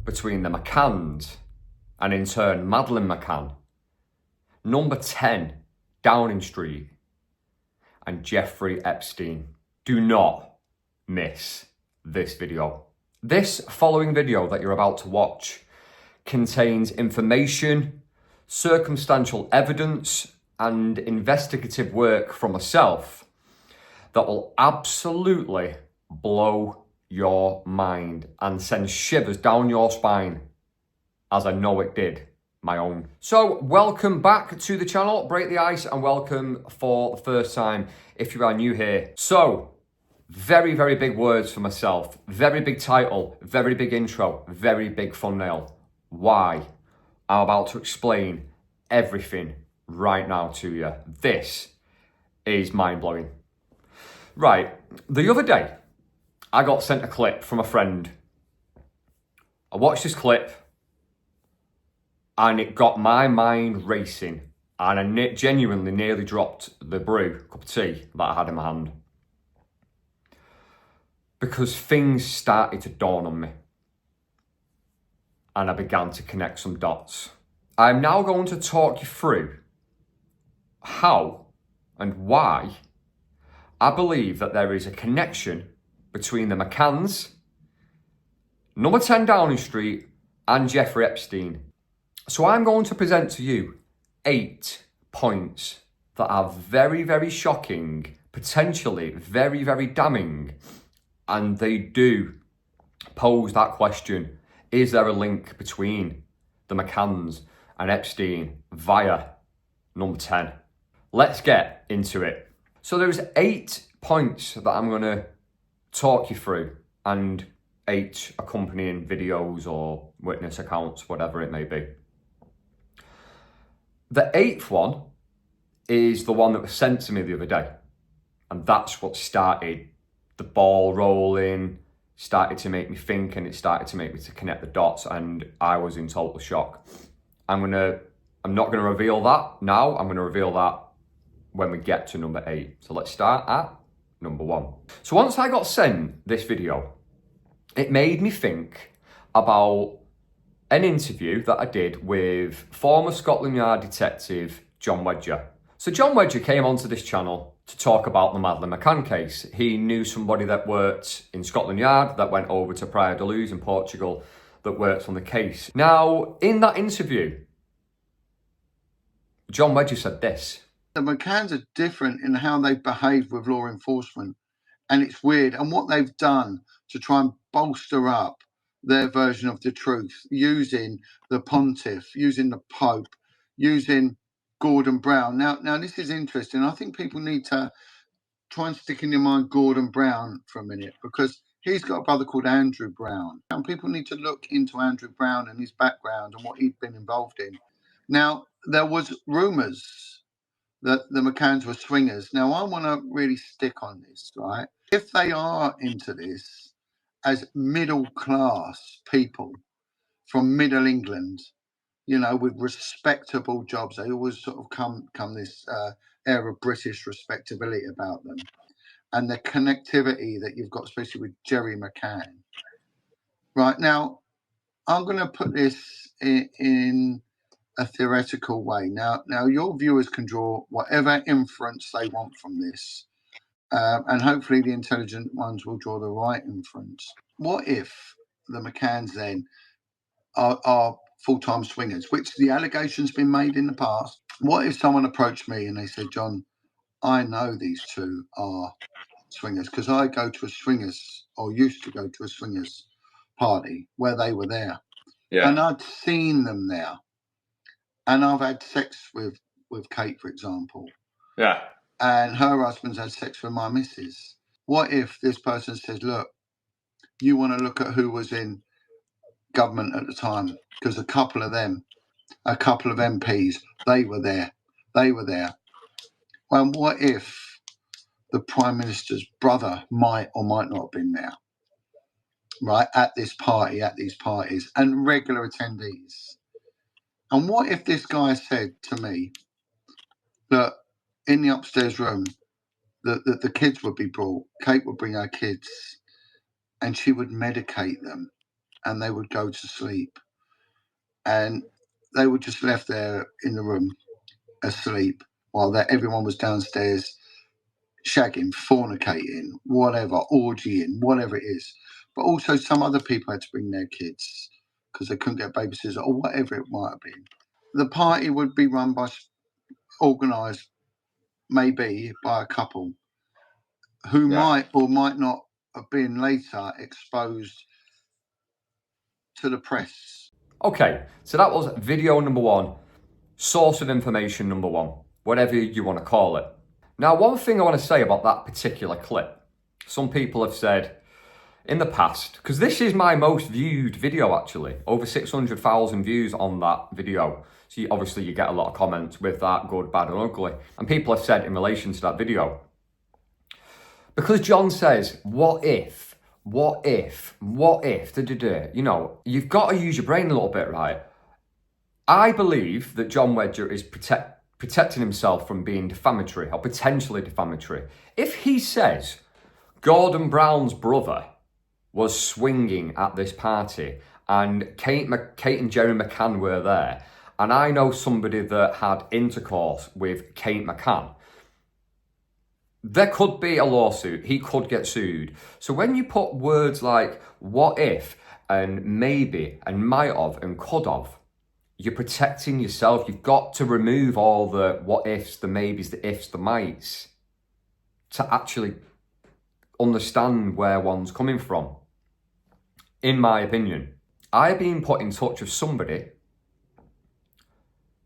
between the McCanns and in turn Madeleine McCann, number 10 Downing Street, and Jeffrey Epstein. Do not miss this video. This following video that you're about to watch contains information, circumstantial evidence, and investigative work from myself that will absolutely blow your mind and send shivers down your spine, as I know it did my own. So welcome back to the channel, Break the Ice, and welcome for the first time if you are new here. So very, very big words for myself, very big title, very big intro, very big thumbnail. Why? I'm about to explain everything right now to you. This is mind-blowing. Right, the other day, I got sent a clip from a friend. I watched this clip and it got my mind racing, and I genuinely nearly dropped the cup of tea that I had in my hand, because things started to dawn on me and I began to connect some dots. I'm now going to talk you through how and why I believe that there is a connection between the McCanns, number 10 Downing Street, and Jeffrey Epstein. So I'm going to present to you 8 points that are very, very shocking, potentially very, very damning, and they do pose that question: is there a link between the McCanns and Epstein via number 10? Let's get into it. So there's 8 points that I'm going to talk you through, and 8 accompanying videos or witness accounts, whatever it may be. The 8th one is the one that was sent to me the other day, and that's what started the ball rolling, started to make me think, and it started to make me to connect the dots, and I was in total shock. I'm not gonna reveal that now. I'm gonna reveal that when we get to number 8. So let's start at number 1. So once I got sent this video, it made me think about an interview that I did with former Scotland Yard detective John Wedger. So John Wedger came onto this channel to talk about the Madeleine McCann case. He knew somebody that worked in Scotland Yard that went over to Praia da Luz in Portugal that worked on the case. Now, in that interview, John Wedger said this: the McCanns are different in how they behave with law enforcement, and it's weird. And what they've done to try and bolster up their version of the truth, using the pontiff, using the Pope, using Gordon Brown. Now this is interesting. I think people need to try and stick in your mind Gordon Brown for a minute, because he's got a brother called Andrew Brown, and people need to look into Andrew Brown and his background and what he'd been involved in. Now, there was rumours that the McCanns were swingers. Now, I want to really stick on this, right? If they are into this as middle class people from Middle England, you know, with respectable jobs, they always sort of come this air of British respectability about them, and the connectivity that you've got, especially with Jerry McCann. Right now, I'm going to put this in a theoretical way. Now your viewers can draw whatever inference they want from this, and hopefully the intelligent ones will draw the right inference. What if the McCanns then are full-time swingers, which the allegation's been made in the past? What if someone approached me and they said, John, I know these two are swingers because I go to a swingers, or used to go to a swingers party where they were there, and I'd seen them there. And I've had sex with Kate, for example. Yeah. And her husband's had sex with my missus. What if this person says, look, you want to look at who was in government at the time? Because a couple of MPs, they were there. Well, what if the Prime Minister's brother might or might not have been there, right, at these parties, and regular attendees? And what if this guy said to me that in the upstairs room, the kids would be brought, Kate would bring her kids, and she would medicate them and they would go to sleep. And they were just left there in the room asleep while everyone was downstairs shagging, fornicating, whatever, orgying, whatever it is. But also some other people had to bring their kids because they couldn't get babysitters or whatever it might have been. The party would be run by, organised maybe by a couple who might or might not have been later exposed to the press. Okay, so that was video number one, source of information number one, whatever you want to call it. Now, one thing I want to say about that particular clip, some people have said in the past, because this is my most viewed video actually, over 600,000 views on that video. So obviously you get a lot of comments with that, good, bad and ugly. And people have said in relation to that video, because John says, what if, you know, you've got to use your brain a little bit, right? I believe that John Wedger is protecting himself from being defamatory or potentially defamatory. If he says Gordon Brown's brother was swinging at this party and Kate and Jerry McCann were there, and I know somebody that had intercourse with Kate McCann, there could be a lawsuit. He could get sued. So when you put words like what if and maybe and might have and could have, you're protecting yourself. You've got to remove all the what ifs, the maybes, the ifs, the mights to actually understand where one's coming from. In my opinion, I've been put in touch with somebody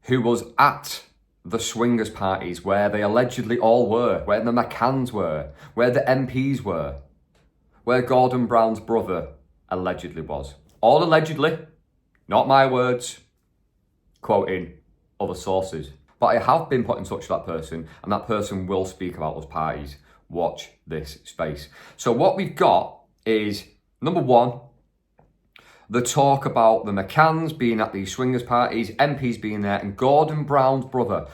who was at the swingers parties where they allegedly all were, where the McCanns were, where the MPs were, where Gordon Brown's brother allegedly was. All allegedly, not my words, quoting other sources. But I have been put in touch with that person, and that person will speak about those parties. Watch this space. So what we've got is, number one, the talk about the McCanns being at these swingers parties, MPs being there, and Gordon Brown's brother.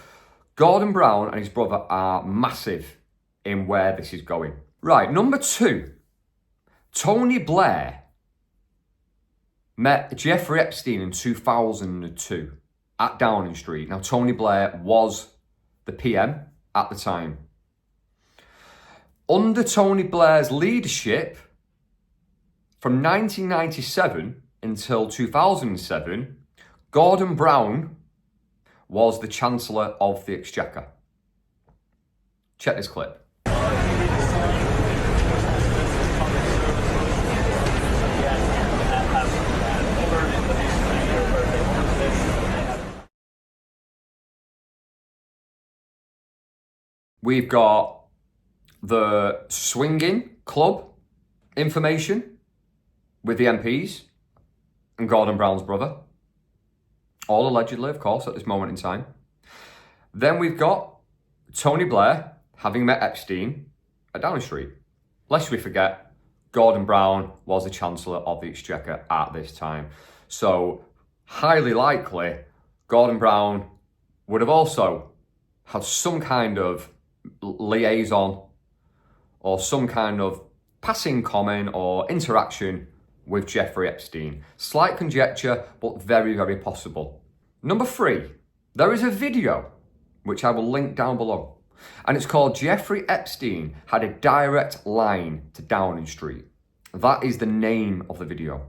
Gordon Brown and his brother are massive in where this is going. Right, number two, Tony Blair met Jeffrey Epstein in 2002 at Downing Street. Now, Tony Blair was the PM at the time. Under Tony Blair's leadership, from 1997 until 2007, Gordon Brown was the Chancellor of the Exchequer. Check this clip. We've got the swinging club information with the MPs and Gordon Brown's brother. All allegedly, of course, at this moment in time. Then we've got Tony Blair having met Epstein at Downing Street. Lest we forget, Gordon Brown was the Chancellor of the Exchequer at this time. So, highly likely, Gordon Brown would have also had some kind of liaison or some kind of passing comment or interaction with Jeffrey Epstein. Slight conjecture, but very, very possible. Number three, there is a video, which I will link down below, and it's called Jeffrey Epstein Had a Direct Line to Downing Street. That is the name of the video.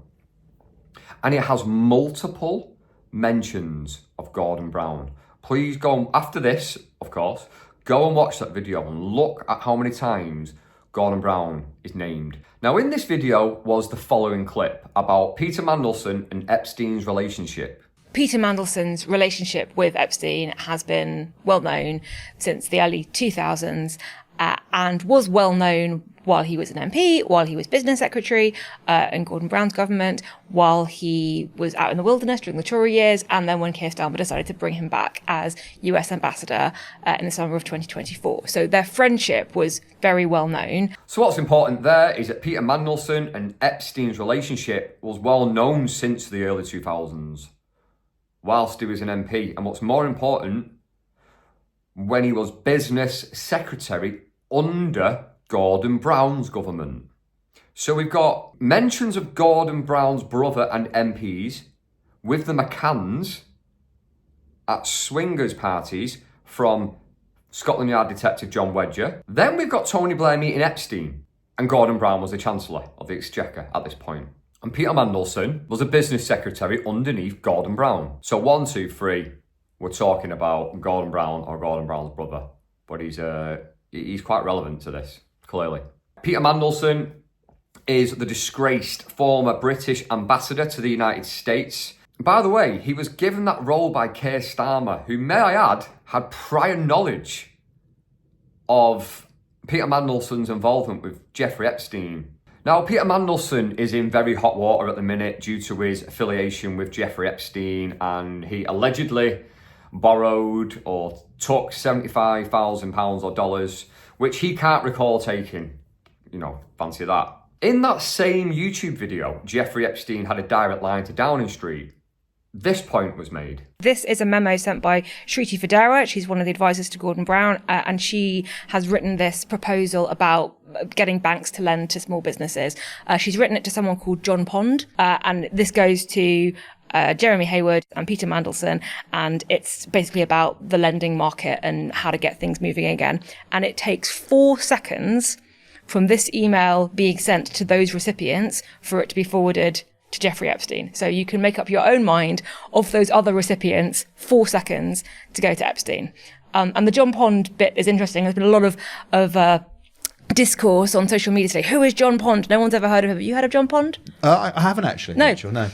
And it has multiple mentions of Gordon Brown. Please go, after this, of course, go and watch that video and look at how many times Gordon Brown is named. Now, in this video was the following clip about Peter Mandelson and Epstein's relationship. Peter Mandelson's relationship with Epstein has been well known since the early 2000s and was well known while he was an MP, while he was business secretary in Gordon Brown's government, while he was out in the wilderness during the Tory years, and then when Keir Starmer decided to bring him back as US ambassador in the summer of 2024. So their friendship was very well known. So what's important there is that Peter Mandelson and Epstein's relationship was well known since the early 2000s, whilst he was an MP. And what's more important, when he was business secretary under Gordon Brown's government. So we've got mentions of Gordon Brown's brother and MPs with the McCanns at swingers parties from Scotland Yard Detective John Wedger. Then we've got Tony Blair meeting Epstein, and Gordon Brown was the Chancellor of the Exchequer at this point. And Peter Mandelson was a business secretary underneath Gordon Brown. So 1, 2, 3, we're talking about Gordon Brown or Gordon Brown's brother. But he's quite relevant to this, clearly. Peter Mandelson is the disgraced former British ambassador to the United States. By the way, he was given that role by Keir Starmer, who, may I add, had prior knowledge of Peter Mandelson's involvement with Jeffrey Epstein. Now, Peter Mandelson is in very hot water at the minute due to his affiliation with Jeffrey Epstein, and he allegedly borrowed or took £75,000 or dollars, which he can't recall taking. You know, fancy that. In that same YouTube video, Jeffrey Epstein had a direct line to Downing Street. This point was made. This is a memo sent by Shriti Federa. She's one of the advisors to Gordon Brown, and she has written this proposal about getting banks to lend to small businesses. She's written it to someone called John Pond, and this goes to Jeremy Hayward and Peter Mandelson, and it's basically about the lending market and how to get things moving again. And it takes 4 seconds from this email being sent to those recipients for it to be forwarded to Jeffrey Epstein. So you can make up your own mind of those other recipients, 4 seconds to go to Epstein. And the John Pond bit is interesting. There's been a lot of discourse on social media today. Who is John Pond? No one's ever heard of him. Have you heard of John Pond? I haven't actually. No. Rachel, no.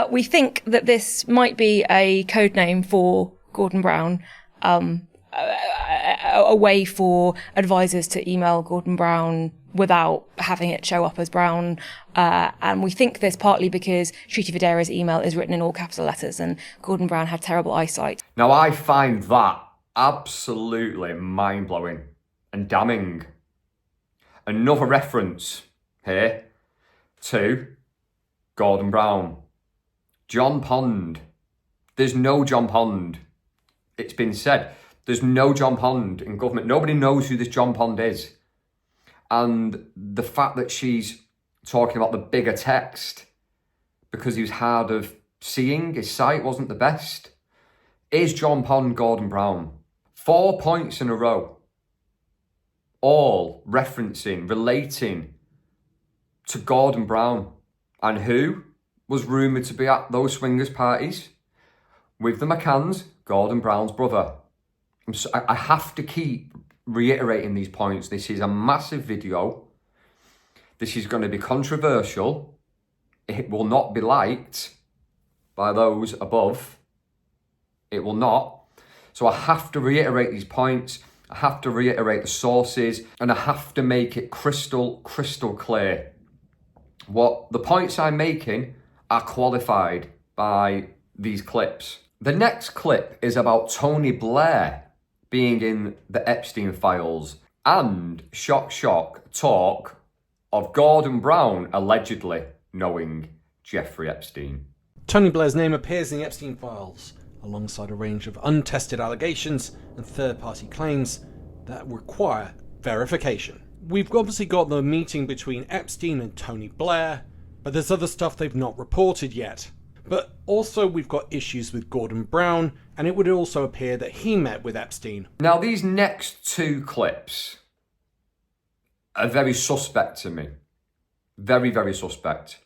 We think that this might be a code name for Gordon Brown, a way for advisors to email Gordon Brown without having it show up as Brown. And we think this partly because Shriti Federa's email is written in all capital letters and Gordon Brown had terrible eyesight. Now, I find that absolutely mind-blowing and damning. Another reference here to Gordon Brown. John Pond. There's no John Pond. It's been said. There's no John Pond in government. Nobody knows who this John Pond is. And the fact that she's talking about the bigger text because he was hard of seeing, his sight wasn't the best. Is John Pond Gordon Brown? 4 points in a row. All referencing, relating to Gordon Brown. And who was rumoured to be at those swingers parties? With the McCanns, Gordon Brown's brother. I have to keep reiterating these points. This is a massive video. This is going to be controversial. It will not be liked by those above. It will not. So I have to reiterate these points. I have to reiterate the sources, and I have to make it crystal clear. What the points I'm making are qualified by these clips. The next clip is about Tony Blair being in the Epstein files and shock talk of Gordon Brown allegedly knowing Jeffrey Epstein. Tony Blair's name appears in the Epstein files, alongside a range of untested allegations and third-party claims that require verification. We've obviously got the meeting between Epstein and Tony Blair, but there's other stuff they've not reported yet. But also we've got issues with Gordon Brown, and it would also appear that he met with Epstein. Now, these next 2 clips are very suspect to me. Very suspect.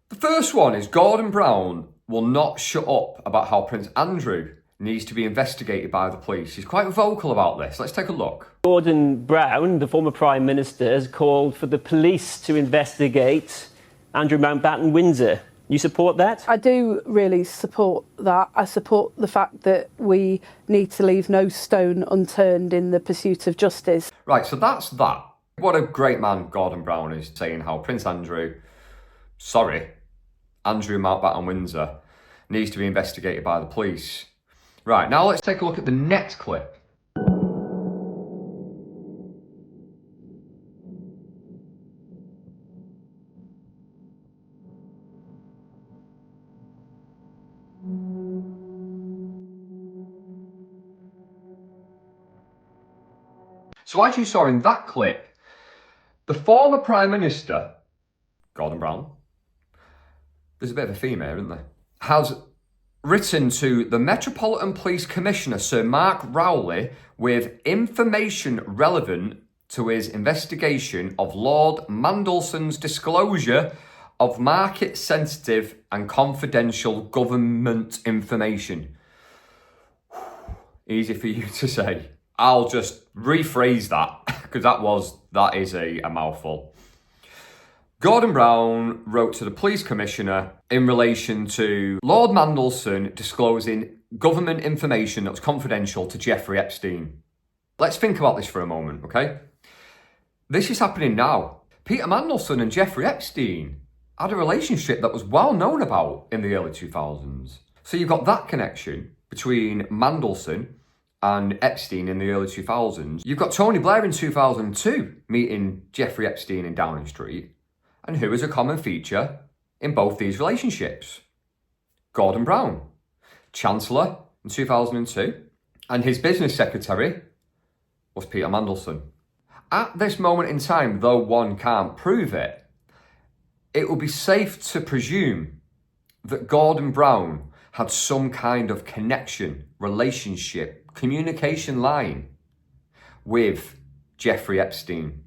The first one is Gordon Brown will not shut up about how Prince Andrew needs to be investigated by the police. He's quite vocal about this. Let's take a look. Gordon Brown, the former Prime Minister, has called for the police to investigate Andrew Mountbatten Windsor. You support that? I do really support that. I support the fact that we need to leave no stone unturned in the pursuit of justice. Right, so that's that. What a great man Gordon Brown is, saying how Prince Andrew Mountbatten Windsor needs to be investigated by the police. Right, now let's take a look at the next clip. So as you saw in that clip, The former Prime Minister, Gordon Brown, there's a bit of a theme here, isn't there, has written to the Metropolitan Police Commissioner, Sir Mark Rowley, with information relevant to his investigation of Lord Mandelson's disclosure of market-sensitive and confidential government information. Easy for you to say. I'll just rephrase that, because that is a mouthful. Gordon Brown wrote to the police commissioner in relation to Lord Mandelson disclosing government information that was confidential to Jeffrey Epstein. Let's think about this for a moment, okay? This is happening now. Peter Mandelson and Jeffrey Epstein had a relationship that was well known about in the early 2000s. So you've got that connection between Mandelson and Epstein in the early 2000s. You've got Tony Blair in 2002 meeting Jeffrey Epstein in Downing Street. And who is a common feature in both these relationships? Gordon Brown, Chancellor in 2002, and his business secretary was Peter Mandelson. At this moment in time, though one can't prove it, it would be safe to presume that Gordon Brown had some kind of connection, relationship, communication line with Jeffrey Epstein,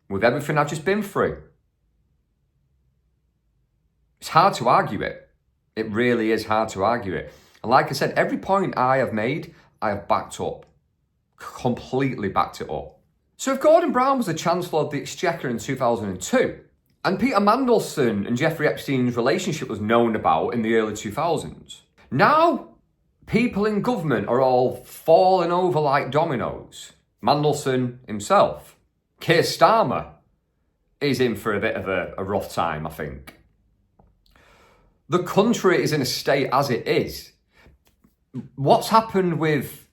with everything I've just been through. It's hard to argue it. It really is hard to argue it. And like I said, every point I have made, I have backed up. Completely backed it up. So if Gordon Brown was the Chancellor of the Exchequer in 2002, and Peter Mandelson and Jeffrey Epstein's relationship was known about in the early 2000s, now people in government are all falling over like dominoes. Mandelson himself. Keir Starmer is in for a bit of a rough time, I think. The country is in a state as it is. What's happened with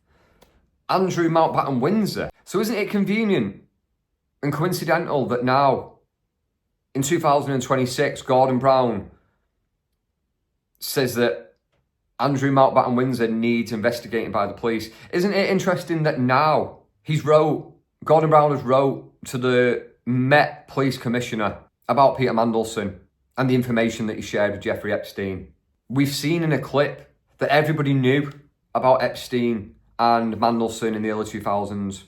Andrew Mountbatten Windsor? So isn't it convenient and coincidental that now, in 2026, Gordon Brown says that Andrew Mountbatten Windsor needs investigating by the police? Isn't it interesting that now Gordon Brown has wrote to the Met Police Commissioner about Peter Mandelson and the information that he shared with Jeffrey Epstein? We've seen in a clip that everybody knew about Epstein and Mandelson in the early 2000s.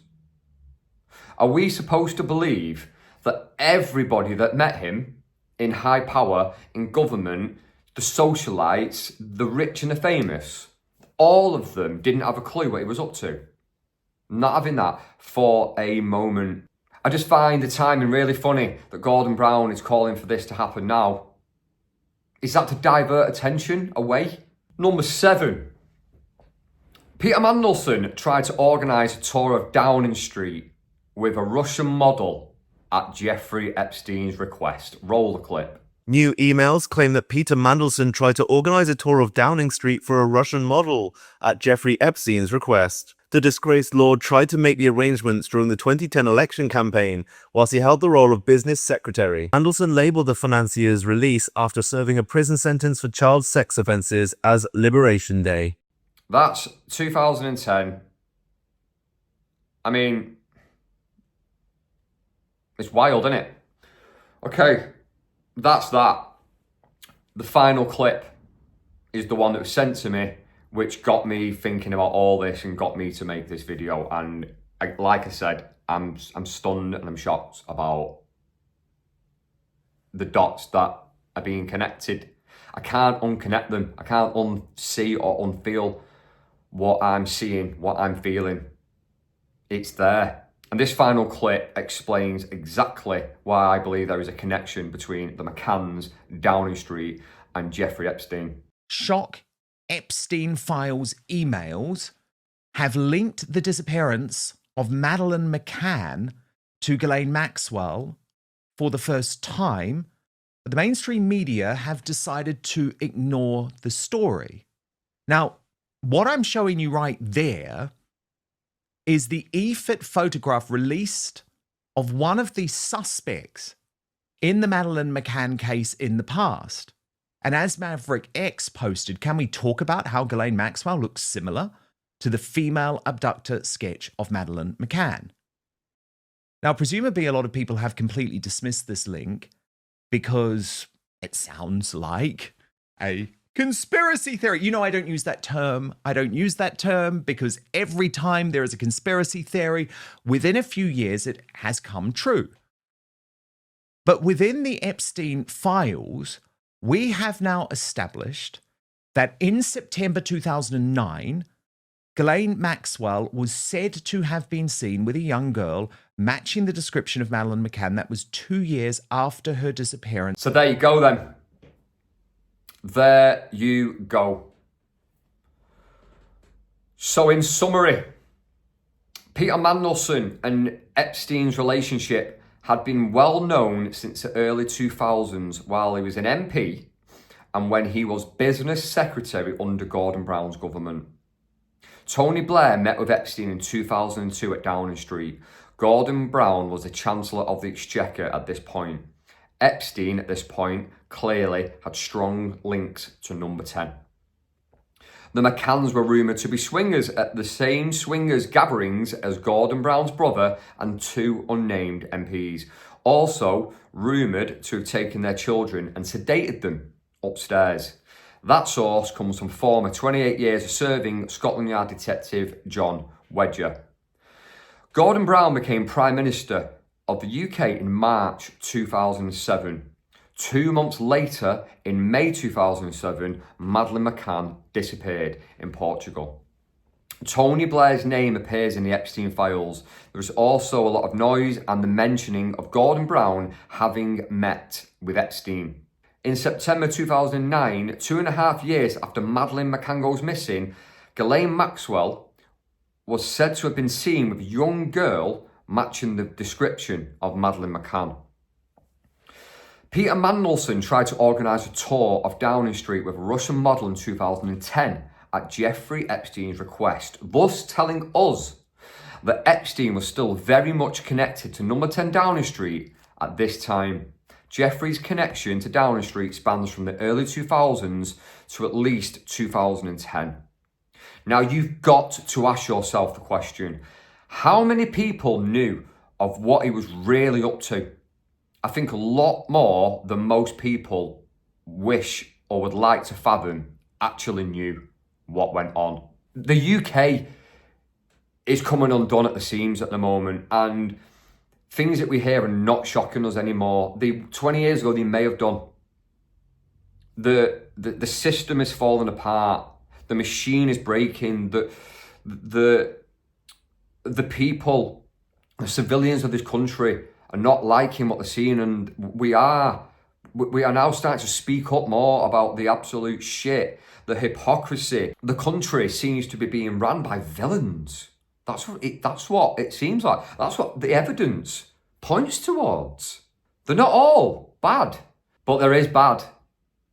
Are we supposed to believe that everybody that met him in high power, in government, the socialites, the rich and the famous, all of them didn't have a clue what he was up to? Not having that for a moment. I just find the timing really funny that Gordon Brown is calling for this to happen now. Is that to divert attention away? Number 7. Peter Mandelson tried to organise a tour of Downing Street with a Russian model at Jeffrey Epstein's request. Roll the clip. New emails claim that Peter Mandelson tried to organise a tour of Downing Street for a Russian model at Jeffrey Epstein's request. The disgraced lord tried to make the arrangements during the 2010 election campaign whilst he held the role of business secretary. Mandelson labelled the financier's release after serving a prison sentence for child sex offences as Liberation Day. That's 2010. I mean, it's wild, isn't it? Okay, that's that. The final clip is the one that was sent to me, which got me thinking about all this and got me to make this video. And like I said, I'm stunned and I'm shocked about the dots that are being connected. I can't unconnect them. I can't unsee or unfeel what I'm seeing, what I'm feeling. It's there. And this final clip explains exactly why I believe there is a connection between the McCanns, Downing Street, and Jeffrey Epstein. Shock. Epstein files emails have linked the disappearance of Madeleine McCann to Ghislaine Maxwell for the first time, but the mainstream media have decided to ignore the story. Now, what I'm showing you right there is the e-fit photograph released of one of the suspects in the Madeleine McCann case in the past. And as Maverick X posted, can we talk about how Ghislaine Maxwell looks similar to the female abductor sketch of Madeleine McCann? Now, presumably a lot of people have completely dismissed this link because it sounds like a conspiracy theory. You know, I don't use that term. I don't use that term because every time there is a conspiracy theory, within a few years, it has come true. But within the Epstein files, we have now established that in September 2009, Ghislaine Maxwell was said to have been seen with a young girl matching the description of Madeleine McCann. That was 2 years after her disappearance. So there you go then. There you go. So in summary, Peter Mandelson and Epstein's relationship had been well known since the early 2000s while he was an MP and when he was business secretary under Gordon Brown's government. Tony Blair met with Epstein in 2002 at Downing Street. Gordon Brown was the Chancellor of the Exchequer at this point. Epstein, at this point, clearly had strong links to number 10. The McCanns were rumoured to be swingers at the same swingers gatherings as Gordon Brown's brother and 2 unnamed MPs. Also rumoured to have taken their children and sedated them upstairs. That source comes from former 28 years of serving Scotland Yard detective John Wedger. Gordon Brown became Prime Minister of the UK in March 2007. 2 months later, in May 2007, Madeleine McCann disappeared in Portugal. Tony Blair's name appears in the Epstein files. There is also a lot of noise and the mentioning of Gordon Brown having met with Epstein. In September 2009, 2.5 years after Madeleine McCann goes missing, Ghislaine Maxwell was said to have been seen with a young girl matching the description of Madeleine McCann. Peter Mandelson tried to organise a tour of Downing Street with a Russian model in 2010 at Jeffrey Epstein's request, thus telling us that Epstein was still very much connected to number 10 Downing Street at this time. Jeffrey's connection to Downing Street spans from the early 2000s to at least 2010. Now you've got to ask yourself the question, how many people knew of what he was really up to? I think a lot more than most people wish or would like to fathom actually knew what went on. The UK is coming undone at the seams at the moment, and things that we hear are not shocking us anymore. 20 years ago, they may have done. The system is falling apart. The machine is breaking. The people, the civilians of this country are not liking what they're seeing, and we are now starting to speak up more about the absolute shit, the hypocrisy. The country seems to be being run by villains. That's what it seems like. That's what the evidence points towards. They're not all bad, but there is bad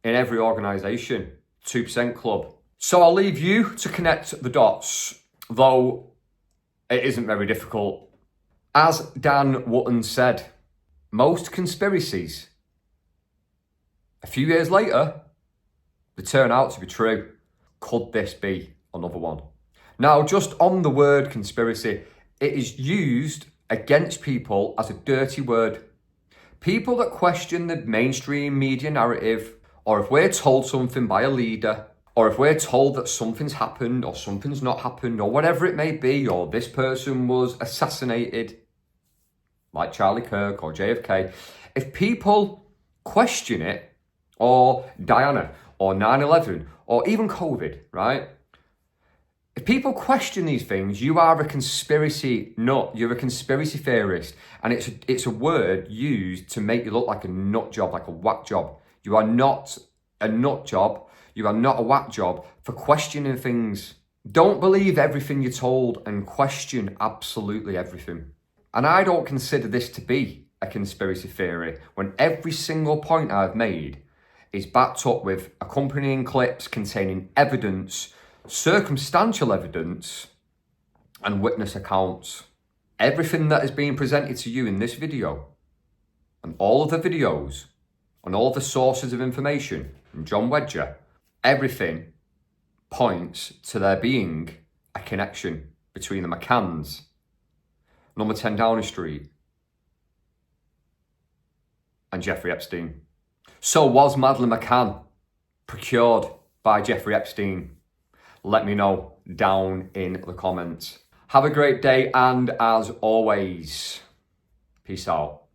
in every organisation. 2% Club. So I'll leave you to connect the dots, though it isn't very difficult. As Dan Wootton said, most conspiracies, a few years later, they turn out to be true. Could this be another one? Now, just on the word conspiracy, it is used against people as a dirty word. People that question the mainstream media narrative, or if we're told something by a leader, or if we're told that something's happened or something's not happened, or whatever it may be, or this person was assassinated, like Charlie Kirk or JFK, if people question it, or Diana, or 9/11, or even COVID, right? If people question these things, you are a conspiracy nut. You're a conspiracy theorist. And it's a word used to make you look like a nut job, like a whack job. You are not a nut job. You are not a whack job for questioning things. Don't believe everything you're told and question absolutely everything. And I don't consider this to be a conspiracy theory when every single point I've made is backed up with accompanying clips containing evidence, circumstantial evidence, and witness accounts. Everything that is being presented to you in this video, and all of the videos, and all of the sources of information from John Wedger, everything points to there being a connection between the McCanns, number 10 Downing Street, and Jeffrey Epstein. So was Madeleine McCann procured by Jeffrey Epstein? Let me know down in the comments. Have a great day, and as always, peace out.